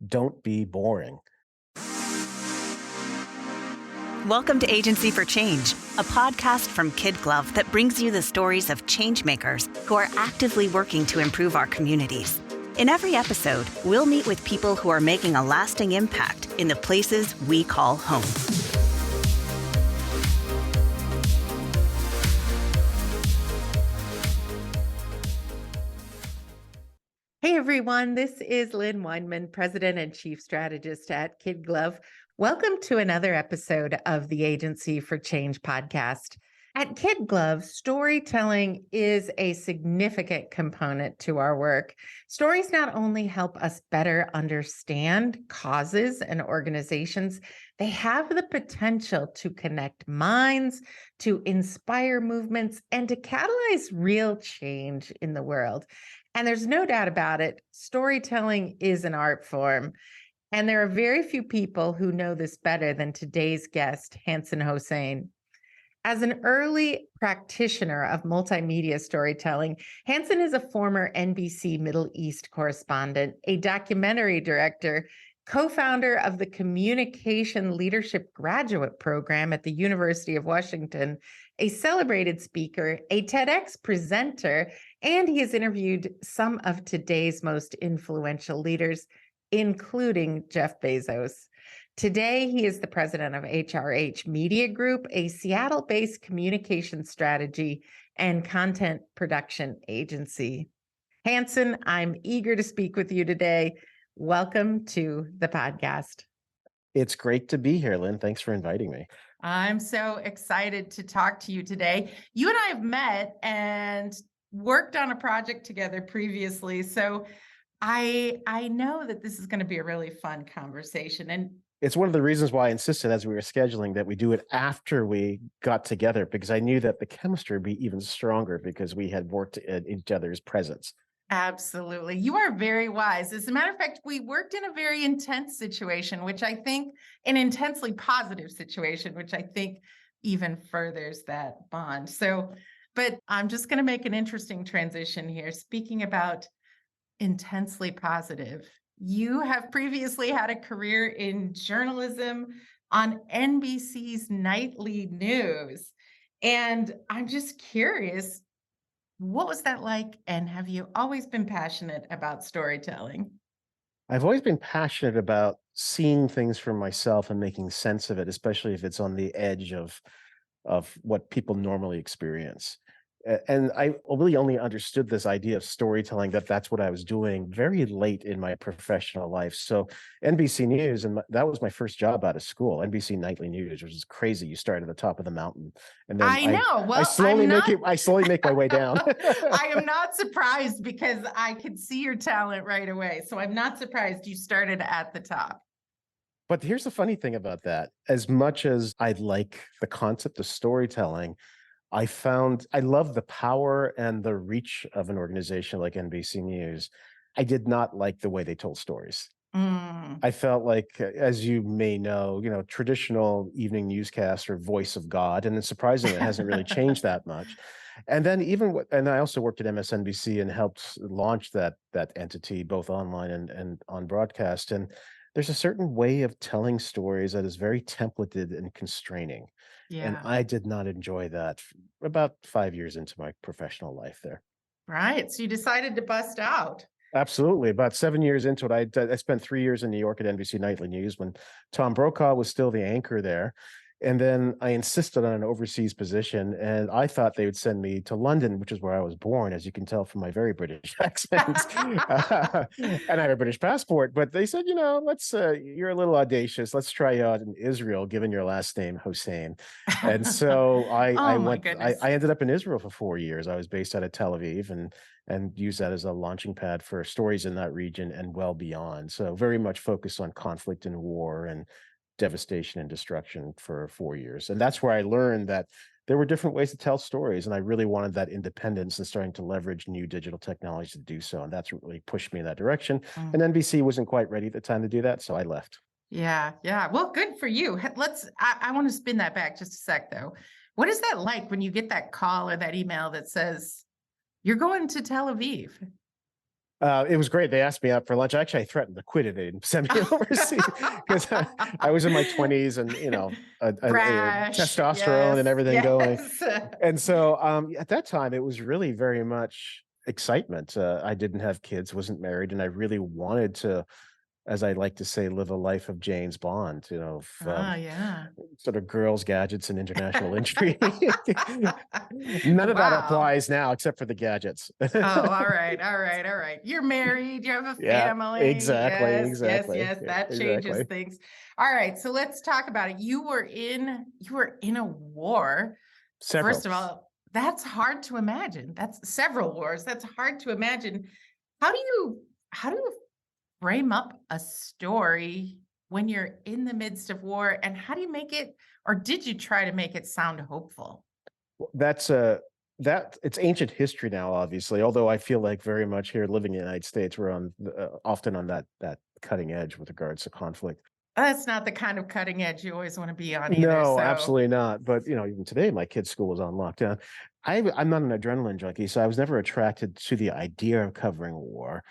Don't be boring. Welcome to Agency for Change, a podcast from KidGlov that brings you the stories of changemakers who are actively working to improve our communities. In every episode, we'll meet with people who are making a lasting impact in the places we call home. Hey everyone, this is Lynn Weinman, President and Chief Strategist at KidGlov. Welcome to another episode of the Agency for Change podcast. At KidGlov, storytelling is a significant component to our work. Stories not only help us better understand causes and organizations, they have the potential to connect minds, to inspire movements, and to catalyze real change in the world. And there's no doubt about it, storytelling is an art form. And there are very few people who know this better than today's guest, Hanson Hosein. As an early practitioner of multimedia storytelling, Hanson is a former NBC Middle East correspondent, a documentary director, co-founder of the Communication Leadership Graduate Program at the University of Washington, a celebrated speaker, a TEDx presenter, and he has interviewed some of today's most influential leaders, including Jeff Bezos. Today, he is the president of HRH Media Group, a Seattle-based communication strategy and content production agency. Hanson, I'm eager to speak with you today. Welcome to the podcast. It's great to be here, Lynn. Thanks for inviting me. I'm so excited to talk to you today. You and I have met and worked on a project together previously, so I know that this is going to be a really fun conversation. And it's one of the reasons why I insisted as we were scheduling that we do it after we got together, because I knew that the chemistry would be even stronger because we had worked in each other's presence. Absolutely. You are very wise. As a matter of fact, we worked in a very intense situation, which I think an intensely positive situation, which I think even furthers that bond. But I'm just going to make an interesting transition here. Speaking about intensely positive, you have previously had a career in journalism on NBC's nightly news. And I'm just curious, what was that like? And have you always been passionate about storytelling? I've always been passionate about seeing things for myself and making sense of it, especially if it's on the edge of what people normally experience. And I really only understood this idea of storytelling, that's what I was doing very late in my professional life. So NBC News, and that was my first job out of school, NBC Nightly News, which is crazy. You start at the top of the mountain, and then I know. Well, I slowly make my way down. I am not surprised because I could see your talent right away. So I'm not surprised you started at the top. But here's the funny thing about that. As much as I like the concept of storytelling, I love the power and the reach of an organization like NBC News. I did not like the way they told stories. I felt like, as you may know, traditional evening newscasts are voice of God, and it's surprising it hasn't really changed that much. And then and I also worked at MSNBC and helped launch that entity both online and on broadcast. And there's a certain way of telling stories that is very templated and constraining. And I did not enjoy that about 5 years into my professional life there. Right. So you decided to bust out. Absolutely. About 7 years into it, I spent 3 years in New York at NBC Nightly News when Tom Brokaw was still the anchor there. And then I insisted on an overseas position, and I thought they would send me to London, which is where I was born, as you can tell from my very British accent. And I have a British passport. But they said, you're a little audacious. Let's try you out in Israel, given your last name, Hosein. And so I ended up in Israel for 4 years. I was based out of Tel Aviv and used that as a launching pad for stories in that region and well beyond. So very much focused on conflict and war and devastation and destruction for 4 years. And that's where I learned that there were different ways to tell stories. And I really wanted that independence and starting to leverage new digital technology to do so. And that's what really pushed me in that direction. And NBC wasn't quite ready at the time to do that. So I left. Yeah. Well, good for you. I want to spin that back just a sec though. What is that like when you get that call or that email that says, you're going to Tel Aviv? It was great. They asked me out for lunch. Actually, I threatened to quit it and send me overseas because I was in my 20s and, Brash. testosterone and Yes. everything going. Yes. And so at that time, it was really very much excitement. I didn't have kids, wasn't married, and I really wanted to, as I like to say, live a life of James Bond, Yeah. sort of girls, gadgets, and international intrigue. None of that Wow. applies now, except for the gadgets. Oh, all right, all right, all right. You're married, you have a Yeah, family. exactly, Yes, yes, exactly, yes. yeah, That changes exactly. things. All right, so let's talk about it. You were in a war. Several. First of all, that's hard to imagine. That's several wars. That's hard to imagine. How do you frame up a story when you're in the midst of war, and how do you make it, or did you try to make it sound hopeful? That's that it's ancient history now, obviously. Although I feel like very much here, living in the United States, we're often on that cutting edge with regards to conflict. That's not the kind of cutting edge you always want to be on either. No, So, absolutely not. But even today, my kid's school is on lockdown. I'm not an adrenaline junkie, so I was never attracted to the idea of covering war.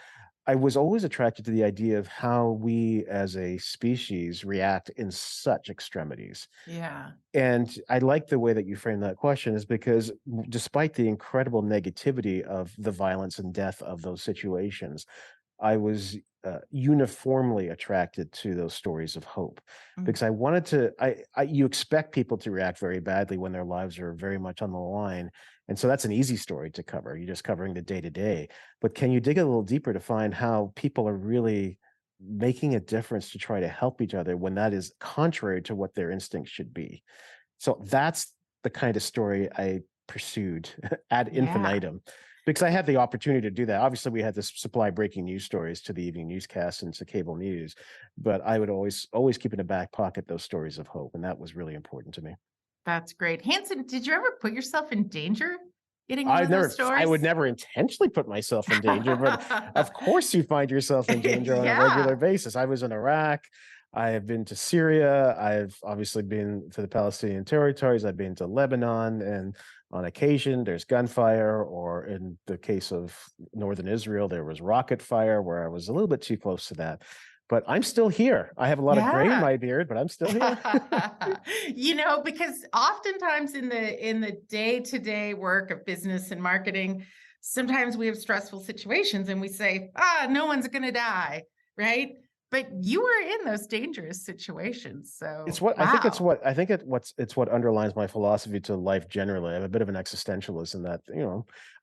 I was always attracted to the idea of how we as a species react in such extremities. yeah. And I like the way that you frame that question is because despite the incredible negativity of the violence and death of those situations, I was uniformly attracted to those stories of hope Mm. because I wanted to. You expect people to react very badly when their lives are very much on the line, and so that's an easy story to cover. You're just covering the day to day, but can you dig a little deeper to find how people are really making a difference to try to help each other when that is contrary to what their instincts should be? So that's the kind of story I pursued ad Yeah. infinitum because I had the opportunity to do that. Obviously, we had to supply breaking news stories to the evening newscasts and to cable news, but I would always keep in the back pocket those stories of hope, and that was really important to me. That's great. Hanson, did you ever put yourself in danger getting one I of those never, I would stories? never intentionally put myself in danger, but of course you find yourself in danger on a regular Yeah. basis. I was in Iraq. I have been to Syria. I've obviously been to the Palestinian territories. I've been to Lebanon, and on occasion there's gunfire, or in the case of northern Israel, there was rocket fire where I was a little bit too close to that. But I'm still here. I have a lot of gray in Yeah. my beard, but I'm still here. Because oftentimes in the day-to-day work of business and marketing, sometimes we have stressful situations and we say, no one's going to die, right? But you were in those dangerous situations. It's So, what I think it's wow. what I think it's what underlines my philosophy to life generally. I'm a bit of an existentialist in that,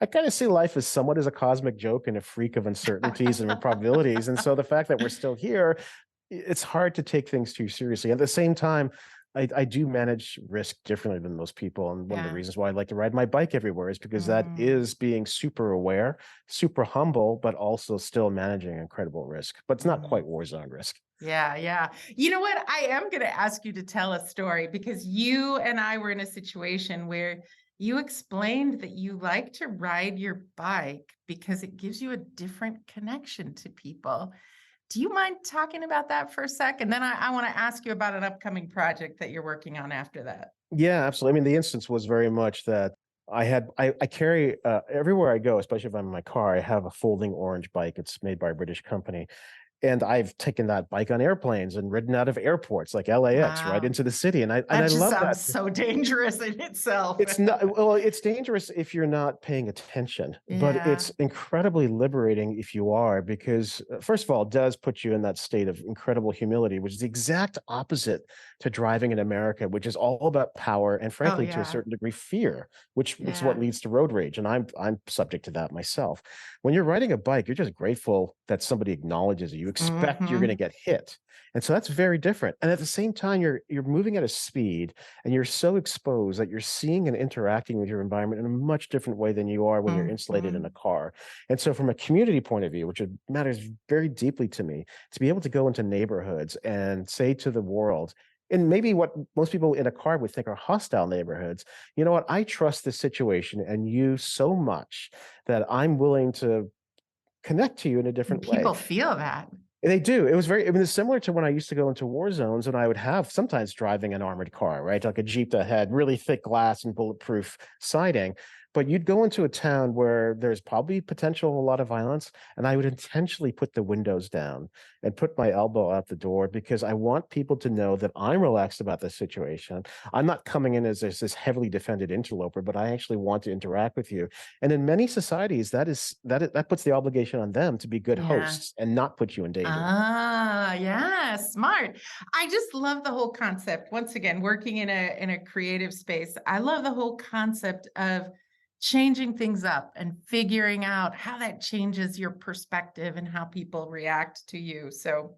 I kind of see life as somewhat as a cosmic joke and a freak of uncertainties and probabilities. And so the fact that we're still here, it's hard to take things too seriously. At the same time, I do manage risk differently than most people. And one of the Yeah. reasons why I like to ride my bike everywhere is because that Mm. is being super aware, super humble, but also still managing incredible risk. But it's not Mm. quite war zone risk. Yeah, yeah. You know what? I am going to ask you to tell a story because you and I were in a situation where you explained that you like to ride your bike because it gives you a different connection to people. Do you mind talking about that for a sec? And then I want to ask you about an upcoming project that you're working on after that. Yeah, absolutely. I mean, the instance was very much that I carry everywhere I go, especially if I'm in my car, I have a folding orange bike. It's made by a British company. And I've taken that bike on airplanes and ridden out of airports like LAX right Wow. into the city. And I That just love that. sounds so dangerous in itself. It's not, well, it's dangerous if you're not paying attention, but Yeah. it's incredibly liberating if you are, because first of all, it does put you in that state of incredible humility, which is the exact opposite to driving in America, which is all about power and Oh, frankly, to a yeah. certain degree, fear, which is what Yeah. leads to road rage. And I'm subject to that myself. When you're riding a bike, you're just grateful that somebody acknowledges you. You expect you're going to Hmm. get hit. And so that's very different. And at the same time, you're moving at a speed and you're so exposed that you're seeing and interacting with your environment in a much different way than you are when you're insulated in a Hmm. car. And so from a community point of view, which matters very deeply to me, to be able to go into neighborhoods and say to the world, and maybe what most people in a car would think are hostile neighborhoods, you know what, I trust this situation and you so much that I'm willing to connect to you in a different way. People feel that. They do. It was very, I mean, it's similar to when I used to go into war zones and I would have sometimes driving an armored car, right? Like a Jeep that had really thick glass and bulletproof siding. But you'd go into a town where there's probably potential a lot of violence, and I would intentionally put the windows down and put my elbow out the door because I want people to know that I'm relaxed about the situation. I'm not coming in as this heavily defended interloper, but I actually want to interact with you. And in many societies, that puts the obligation on them to be good Yeah. hosts and not put you in danger. Ah, yeah, smart. I just love the whole concept. Once again, working in a creative space, I love the whole concept of changing things up and figuring out how that changes your perspective and how people react to you. So,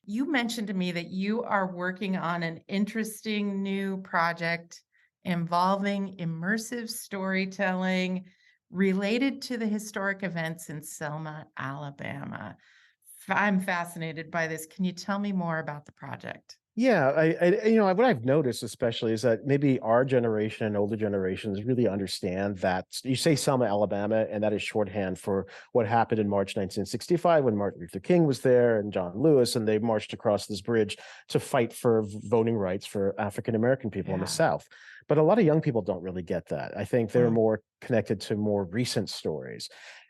you mentioned to me that you are working on an interesting new project involving immersive storytelling related to the historic events in Selma, Alabama. I'm fascinated by this. Can you tell me more about the project? Yeah, what I've noticed especially is that maybe our generation and older generations really understand that you say Selma, Alabama, and that is shorthand for what happened in March 1965 when Martin Luther King was there and John Lewis, and they marched across this bridge to fight for voting rights for African American people in the Yeah. South. But a lot of young people don't really get that. I think they're Mm. more connected to more recent stories.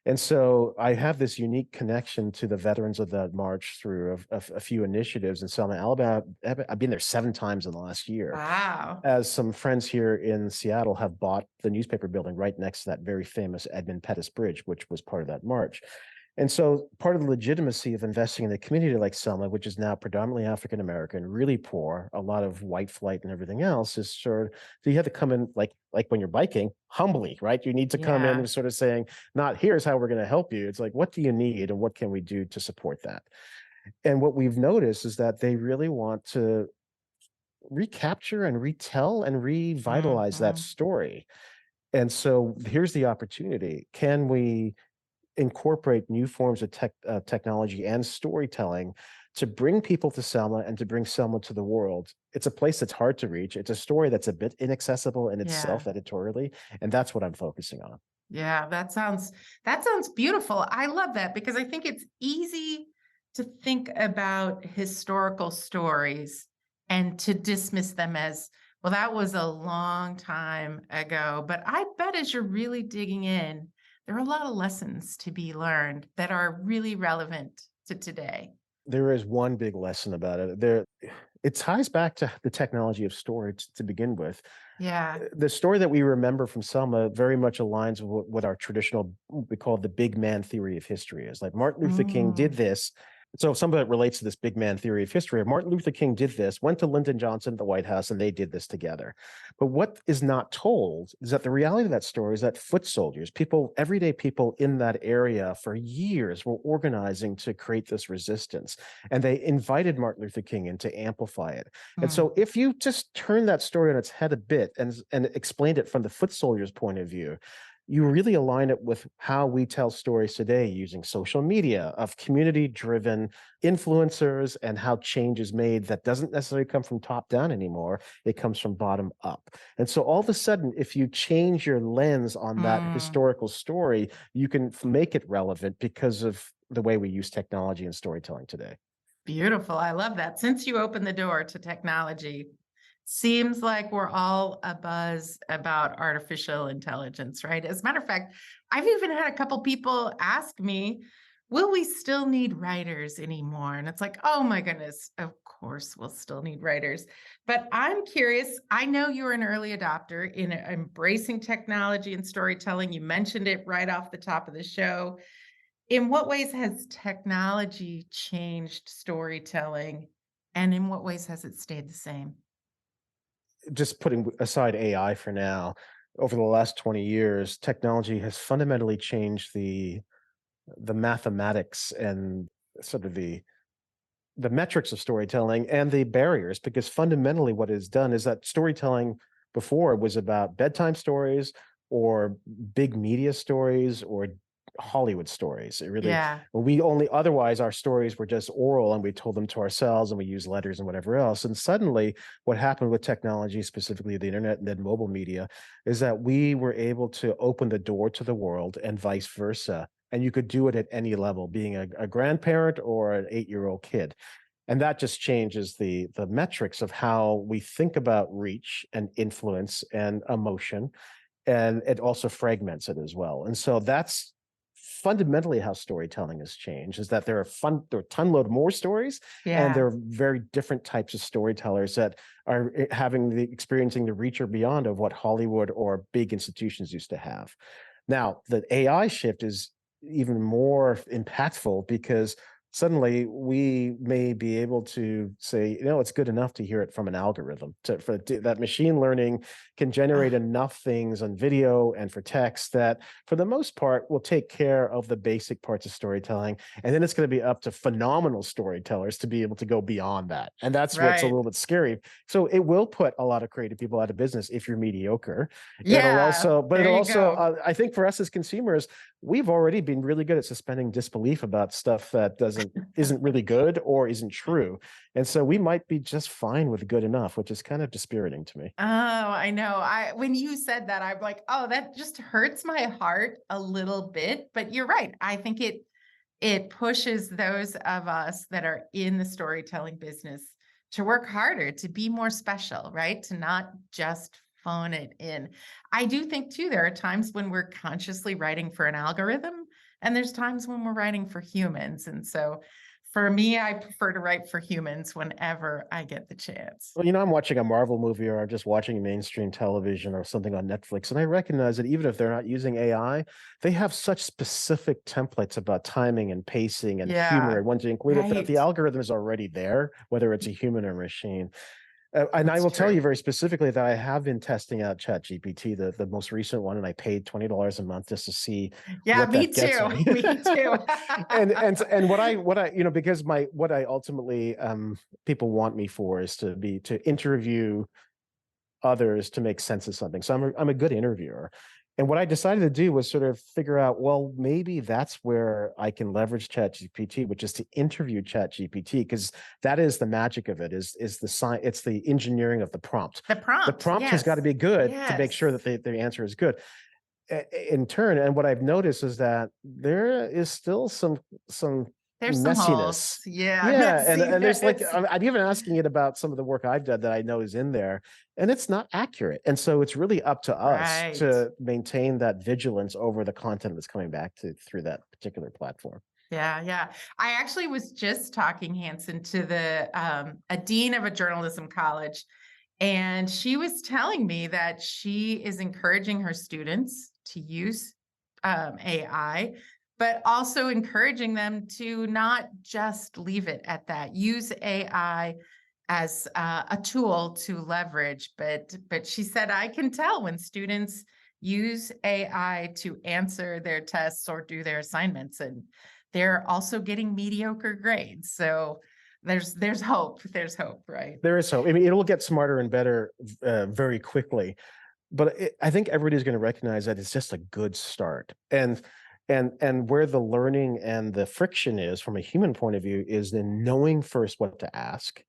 And so I have this unique connection to the veterans of that march through a few initiatives in Selma, Alabama. I've been there 7 times in the last year, Wow. as some friends here in Seattle have bought the newspaper building right next to that very famous Edmund Pettus Bridge, which was part of that march. And so part of the legitimacy of investing in a community like Selma, which is now predominantly African American, really poor, a lot of white flight and everything else, is sort of, so you have to come in like when you're biking, humbly, right? You need to come in Yeah. and sort of saying, not here's how we're going to help you. It's like, what do you need and what can we do to support that? And what we've noticed is that they really want to recapture and retell and revitalize that Mhm. story. And so here's the opportunity. Can we incorporate new forms of technology and storytelling to bring people to Selma and to bring Selma to the world? It's a place that's hard to reach. It's a story that's a bit inaccessible in Yeah. itself editorially, and that's what I'm focusing on. Yeah, that sounds beautiful. I love that because I think it's easy to think about historical stories and to dismiss them as, well, that was a long time ago. But I bet as you're really digging in, there are a lot of lessons to be learned that are really relevant to today. There is one big lesson about it. It ties back to the technology of storage to begin with. Yeah. The story that we remember from Selma very much aligns with what our traditional, what we call the big man theory of history is. Like Martin Luther King did Mm, this. So some of it relates to this big man theory of history. Martin Luther King did this, went to Lyndon Johnson at the White House, and they did this together. But what is not told is that the reality of that story is that foot soldiers, people, everyday people in that area for years were organizing to create this resistance. And they invited Martin Luther King in to amplify it. And mm. so if you just turn that story on its head a bit and explained it from the foot soldier's point of view, you really align it with how we tell stories today using social media of community driven influencers and how change is made that doesn't necessarily come from top down anymore. It comes from bottom up. And so all of a sudden, if you change your lens on that Mm. historical story, you can make it relevant because of the way we use technology and storytelling today. Beautiful. I love that. Since you opened the door to technology, seems like we're all abuzz about artificial intelligence, right? As a matter of fact, I've even had a couple people ask me, will we still need writers anymore? And it's like, oh my goodness, of course we'll still need writers. But I'm curious, I know you're an early adopter in embracing technology and storytelling. You mentioned it right off the top of the show. In what ways has technology changed storytelling, and in what ways has it stayed the same? Just putting aside AI for now, over the last 20 years, technology has fundamentally changed the mathematics and sort of the metrics of storytelling and the barriers, because fundamentally what it has done is that storytelling before was about bedtime stories or big media stories or Hollywood stories. It really, Yeah. we only, otherwise our stories were just oral and we told them to ourselves and we used letters and whatever else. And suddenly what happened with technology, specifically the internet and then mobile media, is that we were able to open the door to the world and vice versa. And you could do it at any level, being a grandparent or an 8-year-old kid. And that just changes the metrics of how we think about reach and influence and emotion. and it also fragments it as well. And so that's fundamentally how storytelling has changed, is that there are a ton load more stories, and there are very different types of storytellers that are experiencing the reach or beyond of what Hollywood or big institutions used to have. Now, the AI shift is even more impactful, because suddenly we may be able to say, it's good enough to hear it from an algorithm. That machine learning can generate enough things on video and for text that, for the most part, will take care of the basic parts of storytelling. And then it's going to be up to phenomenal storytellers to be able to go beyond that. And that's what's a little bit scary. So it will put a lot of creative people out of business if you're mediocre. It'll also, I think for us as consumers, we've already been really good at suspending disbelief about stuff that isn't really good or isn't true. And so we might be just fine with good enough, which is kind of dispiriting to me. Oh, I know. When you said that, I'm like, oh, that just hurts my heart a little bit. But you're right. I think it pushes those of us that are in the storytelling business to work harder, to be more special, right? To not just phone it in. I do think too, there are times when we're consciously writing for an algorithm, and there's times when we're writing for humans. And so for me, I prefer to write for humans whenever I get the chance. Well, I'm watching a Marvel movie, or I'm just watching mainstream television or something on Netflix, and I recognize that even if they're not using AI, they have such specific templates about timing and pacing and humor and when to include it, that the algorithm is already there, whether it's a human or machine. And I will tell you very specifically that I have been testing out ChatGPT, the most recent one, and I paid $20 a month just to see what that gets me. Me too. and what I because what I ultimately people want me for is to interview others to make sense of something. So I'm a good interviewer. And what I decided to do was sort of figure out, well, maybe that's where I can leverage ChatGPT, which is to interview ChatGPT, because that is the magic of it, is it's the engineering of the prompt. The prompt has got to be good to make sure that the answer is good. In turn, and what I've noticed is that there is still some there's messiness. Some holes. And there's I'm even asking it about some of the work I've done that I know is in there, and it's not accurate. And so it's really up to us to maintain that vigilance over the content that's coming back through that particular platform. Yeah. I actually was just talking, Hanson, to a dean of a journalism college, and she was telling me that she is encouraging her students to use AI, but also encouraging them to not just leave it at that. Use AI as a tool to leverage. But she said, I can tell when students use AI to answer their tests or do their assignments, and they're also getting mediocre grades. So there's hope. There's hope, right? There is hope. I mean, it'll get smarter and better very quickly. But I think everybody's going to recognize that it's just a good start. And where the learning and the friction is from a human point of view is in knowing first what to ask,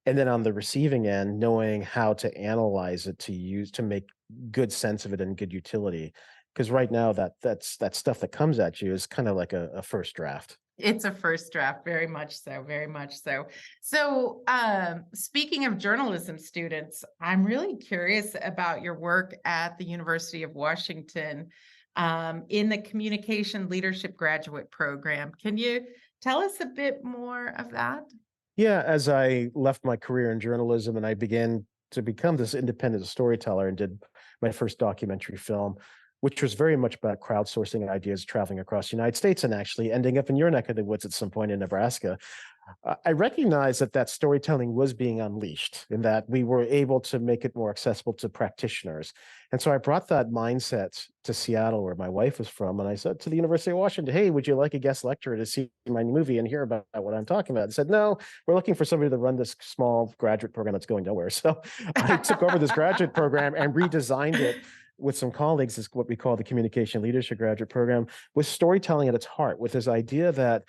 and then on the receiving end, knowing how to analyze it to make good sense of it and good utility. Because right now that's stuff that comes at you is kind of like a first draft. It's a first draft, very much so, very much so. So speaking of journalism students, I'm really curious about your work at the University of Washington in the Communication Leadership Graduate Program. Can you tell us a bit more of that? Yeah, as I left my career in journalism and I began to become this independent storyteller and did my first documentary film, which was very much about crowdsourcing ideas, traveling across the United States and actually ending up in your neck of the woods at some point in Nebraska. I recognized that storytelling was being unleashed, in that we were able to make it more accessible to practitioners. And so I brought that mindset to Seattle, where my wife was from, and I said to the University of Washington, hey, would you like a guest lecturer to see my movie and hear about what I'm talking about? They said, no, we're looking for somebody to run this small graduate program that's going nowhere. So I took over this graduate program and redesigned it with some colleagues, is what we call the Communication Leadership Graduate Program, with storytelling at its heart, with this idea that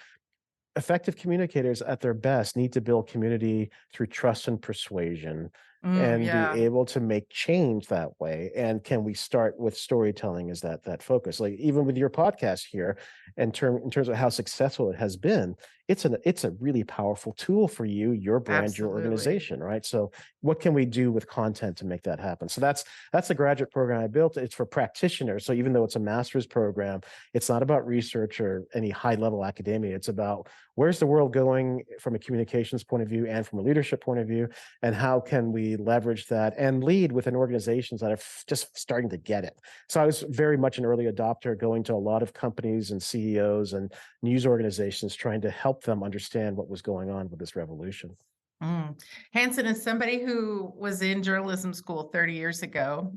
effective communicators at their best need to build community through trust and persuasion. and be Yeah, able to make change that way. And can we start with storytelling as that focus? Like even with your podcast here, in terms of how successful it has been, it's a really powerful tool for you, your brand, your absolutely. organization, right? So what can we do with content to make that happen? So that's the graduate program I built. It's for practitioners. So even though it's a master's program, it's not about research or any high level academia. It's about where's the world going from a communications point of view and from a leadership point of view, and how can we leverage that and lead within organizations that are just starting to get it. So I was very much an early adopter, going to a lot of companies and CEOs and news organizations, trying to help them understand what was going on with this revolution. Mm. Hanson is somebody who was in journalism school 30 years ago.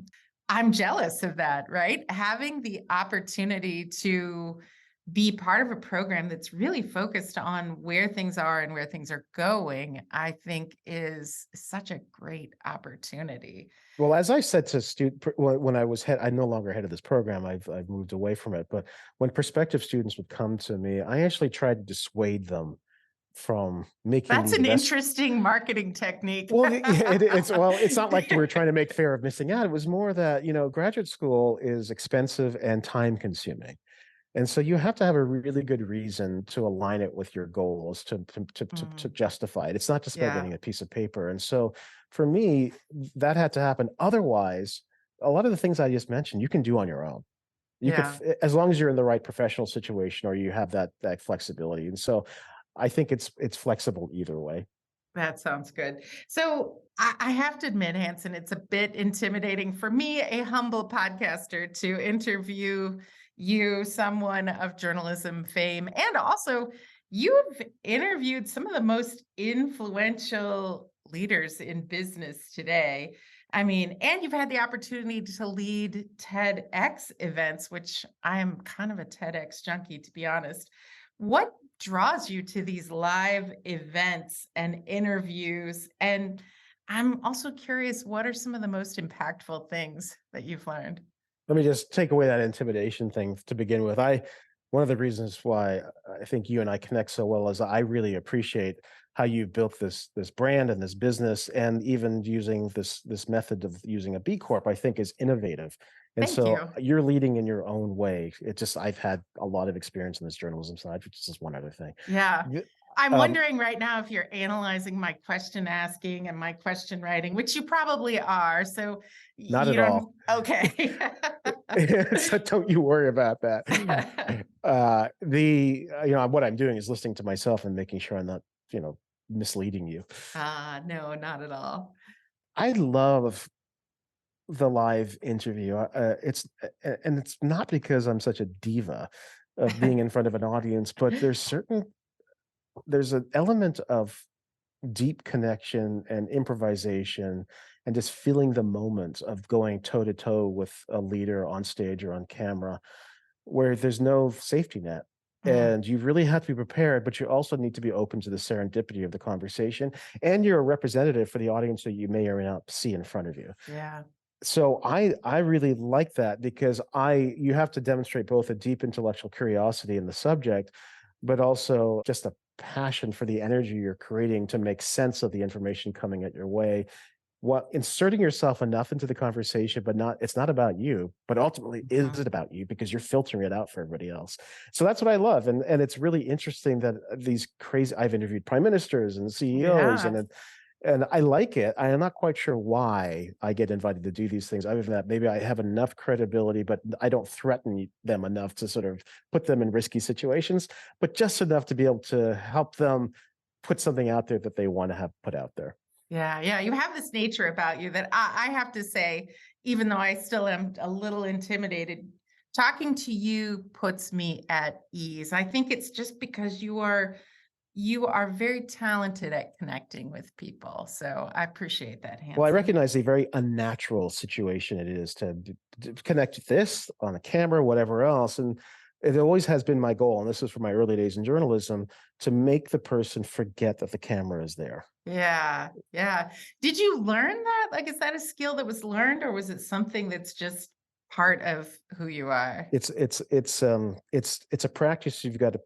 I'm jealous of that, right? Having the opportunity to be part of a program that's really focused on where things are and where things are going, I think is such a great opportunity. Well, as I said to student when I was head, I'm no longer head of this program. I've moved away from it. But when prospective students would come to me, I actually tried to dissuade them from making That's these an investments. interesting marketing technique. Well, it's not like we're trying to make fear of missing out. It was more that, graduate school is expensive and time consuming. And so you have to have a really good reason to align it with your goals to Mm, justify it. It's not just about yeah, getting a piece of paper. And so for me, that had to happen. Otherwise, a lot of the things I just mentioned, you can do on your own. You could, yeah. as long as you're in the right professional situation or you have that flexibility. And so I think it's flexible either way. That sounds good. So I have to admit, Hanson, it's a bit intimidating for me, a humble podcaster, to interview you, someone of journalism fame. And also, you've interviewed some of the most influential leaders in business today. I mean, and you've had the opportunity to lead TEDx events, which I'm kind of a TEDx junkie, to be honest. What draws you to these live events and interviews? And I'm also curious, what are some of the most impactful things that you've learned? Let me just take away that intimidation thing to begin with. One of the reasons why I think you and I connect so well is I really appreciate how you built this brand and this business, and even using this method of using a B Corp, I think is innovative. And Thank so you. you're leading in your own way. I've had a lot of experience in this journalism side, which is just one other thing. Yeah. The- I'm Um, wondering right now if you're analyzing my question asking and my question writing, which you probably are. So Not you at don't, all. okay. So don't you worry about that. What I'm doing is listening to myself and making sure I'm not, misleading you. No, not at all. I love the live interview. And it's not because I'm such a diva of being in front of an audience, but there's an element of deep connection and improvisation and just feeling the moment of going toe to toe with a leader on stage or on camera, where there's no safety net. Mm, And you really have to be prepared, but you also need to be open to the serendipity of the conversation. And you're a representative for the audience that you may or may not see in front of you. yeah. So I really like that, because you have to demonstrate both a deep intellectual curiosity in the subject, but also just a passion for the energy you're creating to make sense of the information coming at your way, what inserting yourself enough into the conversation, but it's not about you, but ultimately is Mhm. it about you, because you're filtering it out for everybody else. So that's what I love. And it's really interesting that these crazy, I've interviewed prime ministers and CEOs, Yeah. and I like it. I am not quite sure why I get invited to do these things, other than that maybe I have enough credibility, but I don't threaten them enough to sort of put them in risky situations, but just enough to be able to help them put something out there that they want to have put out there. Yeah, yeah. You have this nature about you that I have to say, even though I still am a little intimidated, talking to you puts me at ease. I think it's just because you are very talented at connecting with people. So I appreciate that, Well, I Hanson. recognize the very unnatural situation it is to connect with this on a camera, whatever else. And it always has been my goal, and this is from my early days in journalism, to make the person forget that the camera is there. Yeah, yeah. Did you learn that? Like, is that a skill that was learned, or was it something that's just part of who you are? It's a practice you've got to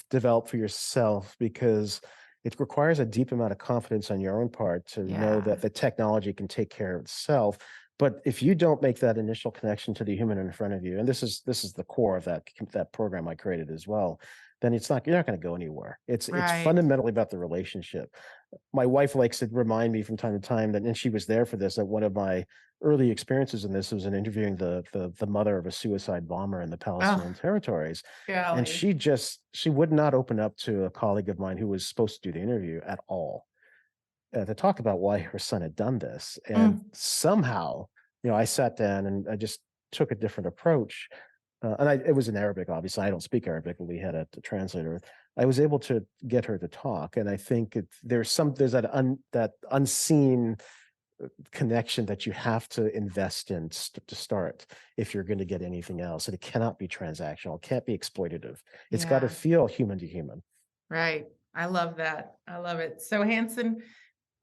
develop for yourself, because it requires a deep amount of confidence on your own part to know Yeah. that the technology can take care of itself. But if you don't make that initial connection to the human in front of you, and this is the core of that program I created as well, then you're not going to go anywhere. It's Right. fundamentally about the relationship. My wife likes to remind me from time to time that, and she was there for this, that one of my early experiences in this was in interviewing the mother of a suicide bomber in the Oh, Palestinian territories. And golly. she would not open up to a colleague of mine who was supposed to do the interview at all, to talk about why her son had done this. And Mm. somehow, I sat down and I just took a different approach. It was in Arabic, obviously. I don't speak Arabic, but we had a translator. I was able to get her to talk, and I think there's that unseen connection that you have to invest in to start if you're going to get anything else. And it cannot be transactional. It can't be exploitative. It's got to Yeah. feel human to human. Right. I love that. I love it. So, Hanson,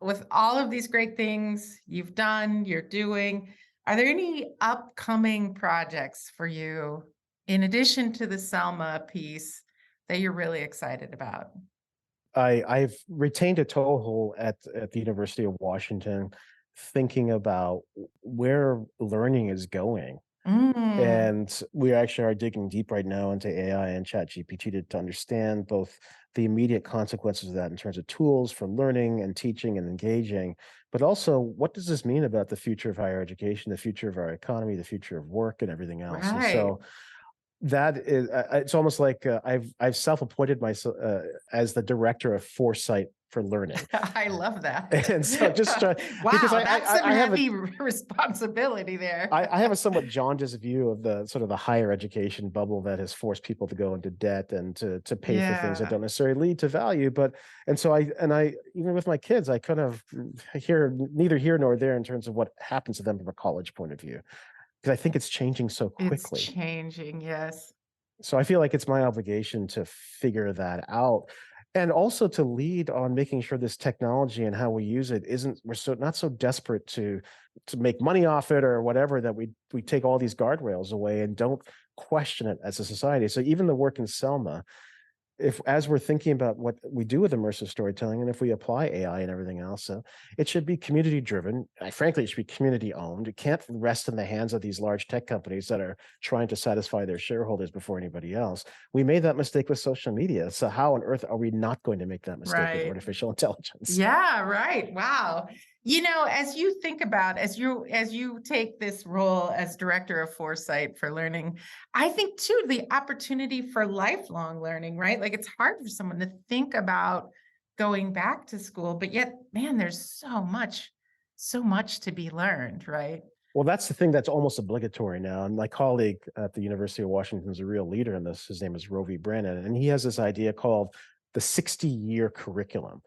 with all of these great things you've done, you're doing, are there any upcoming projects for you in addition to the Selma piece that you're really excited about? I've retained a toehold at the University of Washington, thinking about where learning is going. Mm, And we actually are digging deep right now into AI and ChatGPT to understand both the immediate consequences of that in terms of tools for learning and teaching and engaging, but also what does this mean about the future of higher education, the future of our economy, the future of work, and everything else. And right. so that is, it's almost like I've self-appointed myself as the director of foresight for learning. I love that. And so just because Wow, that's some I have a heavy responsibility there. I have a somewhat jaundiced view of the sort of the higher education bubble that has forced people to go into debt and to pay for things that Yeah. don't necessarily lead to value. But and so I even with my kids, I kind of hear neither here nor there in terms of what happens to them from a college point of view, because I think it's changing so It's quickly. changing, yes. So I feel like it's my obligation to figure that out, and also to lead on making sure this technology and how we use it isn't we're so not so desperate to make money off it or whatever, that we take all these guardrails away and don't question it as a society. So even the work in Selma, if as we're thinking about what we do with immersive storytelling, and if we apply AI and everything else, it should be community driven. Frankly, it should be community owned. It can't rest in the hands of these large tech companies that are trying to satisfy their shareholders before anybody else. We made that mistake with social media. So how on earth are we not going to make that mistake with Right. artificial intelligence? Yeah, right. Wow. As you think about, as you take this role as director of foresight for learning, I think too the opportunity for lifelong learning, right? Like it's hard for someone to think about going back to school, but yet, man, there's so much to be learned, right? Well, that's the thing that's almost obligatory now. And my colleague at the University of Washington is a real leader in this. His name is Rovi Brannon, and he has this idea called the 60-year curriculum.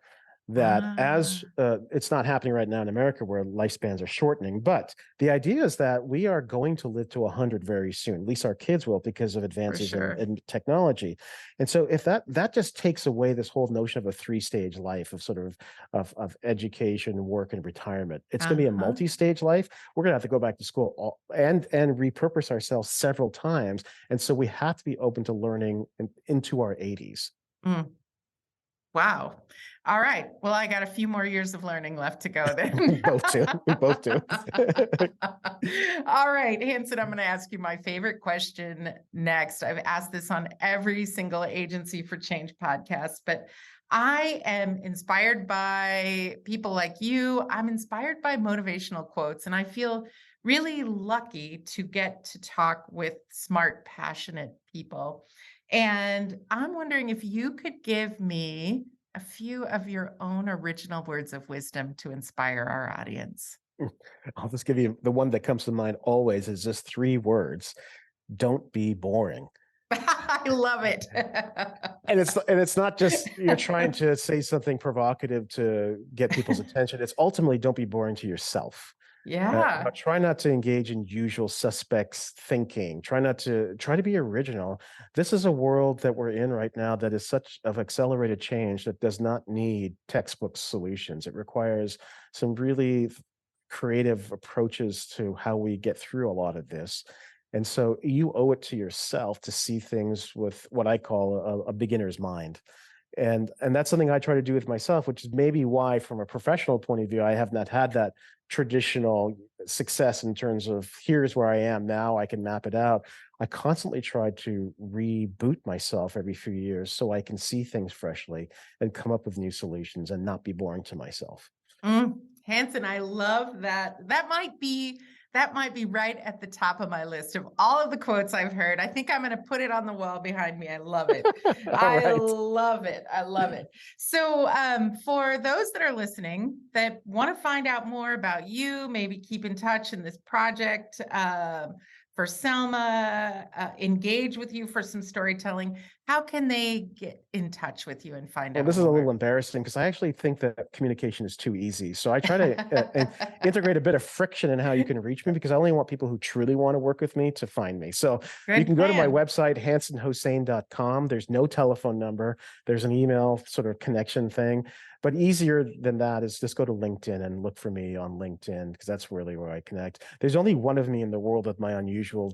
That Ah, as it's not happening right now in America where lifespans are shortening, but the idea is that we are going to live to 100 very soon. At least our kids will, because of for advances sure. in technology. And so if that just takes away this whole notion of a three-stage life of sort of education, work, and retirement. It's going to be a Uh-huh. multi-stage life. We're going to have to go back to school and repurpose ourselves several times. And so we have to be open to learning into our 80s. Mm. Wow. All right. Well, I got a few more years of learning left to go We then. both do. We both do. All right, Hanson, I'm going to ask you my favorite question next. I've asked this on every single Agency for Change podcast, but I am inspired by people like you. I'm inspired by motivational quotes, and I feel really lucky to get to talk with smart, passionate people. And I'm wondering if you could give me a few of your own original words of wisdom to inspire our audience. I'll just give you the one that comes to mind always is just three words. Don't be boring. I love it. And it's not just you're trying to say something provocative to get people's attention. It's ultimately don't be boring to yourself. Yeah, Try not to engage in usual suspects thinking. Try to be original. This is a world that we're in right now that is such of accelerated change that does not need textbook solutions. It requires some really creative approaches to how we get through a lot of this. And so you owe it to yourself to see things with what I call a beginner's mind. And that's something I try to do with myself, which is maybe why, from a professional point of view, I have not had that traditional success in terms of here's where I am now, I can map it out. I constantly try to reboot myself every few years so I can see things freshly and come up with new solutions and not be boring to myself. Hanson, I love that. That might be right at the top of my list of all of the quotes I've heard. I think I'm going to put it on the wall behind me. I love it. I love it. I love it. So for those that are listening that want to find out more about you, maybe keep in touch in this project, for Selma, engage with you for some storytelling, how can they get in touch with you and find out Well, this is more? a little embarrassing because I actually think that communication is too easy. So I try to integrate a bit of friction in how you can reach me, because I only want people who truly want to work with me to find me. So you can go to my website, hansonhosein.com. There's no telephone number. There's an email sort of connection thing. But easier than that is just go to LinkedIn and look for me on LinkedIn, because that's really where I connect. There's only one of me in the world with my unusual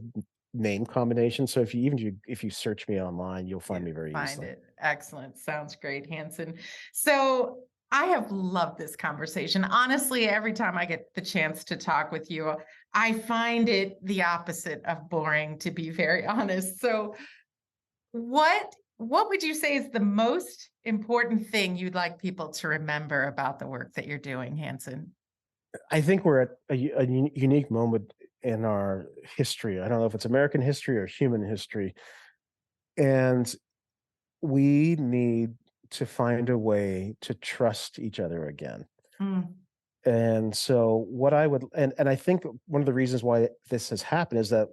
name combination. So if you search me online, you'll find me very easily. It. Excellent. Sounds great, Hanson. So I have loved this conversation. Honestly, every time I get the chance to talk with you, I find it the opposite of boring, to be very honest. So what would you say is the most important thing you'd like people to remember about the work that you're doing, Hanson? I think we're at a unique moment in our history. I don't know if it's American history or human history. And we need to find a way to trust each other again. And so what I would, and I think one of the reasons why this has happened is that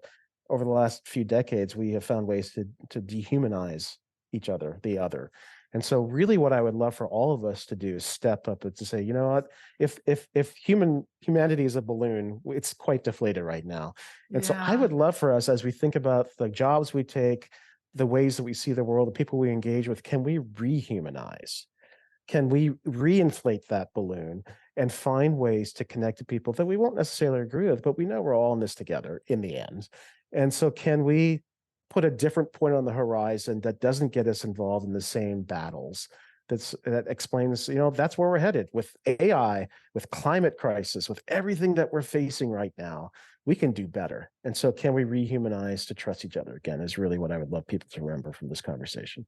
over the last few decades, we have found ways to dehumanize each other, the other. And so really what I would love for all of us to do is step up and to say, you know what, if humanity is a balloon, it's quite deflated right now. And so I would love for us, as we think about the jobs we take, the ways that we see the world, the people we engage with, can we rehumanize? Can we reinflate that balloon and find ways to connect to people that we won't necessarily agree with, but we know we're all in this together in the end. And so can we put a different point on the horizon that doesn't get us involved in the same battles, that explains, that's where we're headed with AI, with climate crisis, with everything that we're facing right now. We can do better. And so can we rehumanize to trust each other again is really what I would love people to remember from this conversation.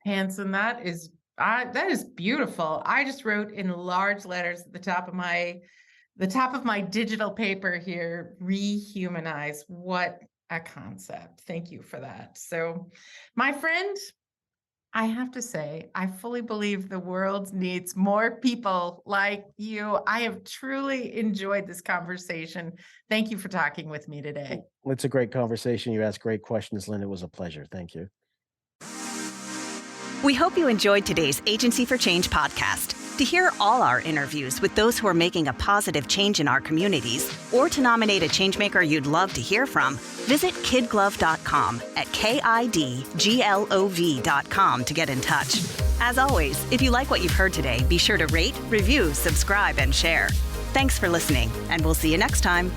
Hanson, that is beautiful. I just wrote in large letters at the top of my digital paper here, rehumanize. What a concept. Thank you for that. So, my friend, I have to say, I fully believe the world needs more people like you. I have truly enjoyed this conversation. Thank you for talking with me today. It's a great conversation. You asked great questions, Lynn. It was a pleasure. Thank you. We hope you enjoyed today's Agency for Change podcast. To hear all our interviews with those who are making a positive change in our communities, or to nominate a changemaker you'd love to hear from, visit KidGlov.com at KidGlov.com to get in touch. As always, if you like what you've heard today, be sure to rate, review, subscribe, and share. Thanks for listening, and we'll see you next time.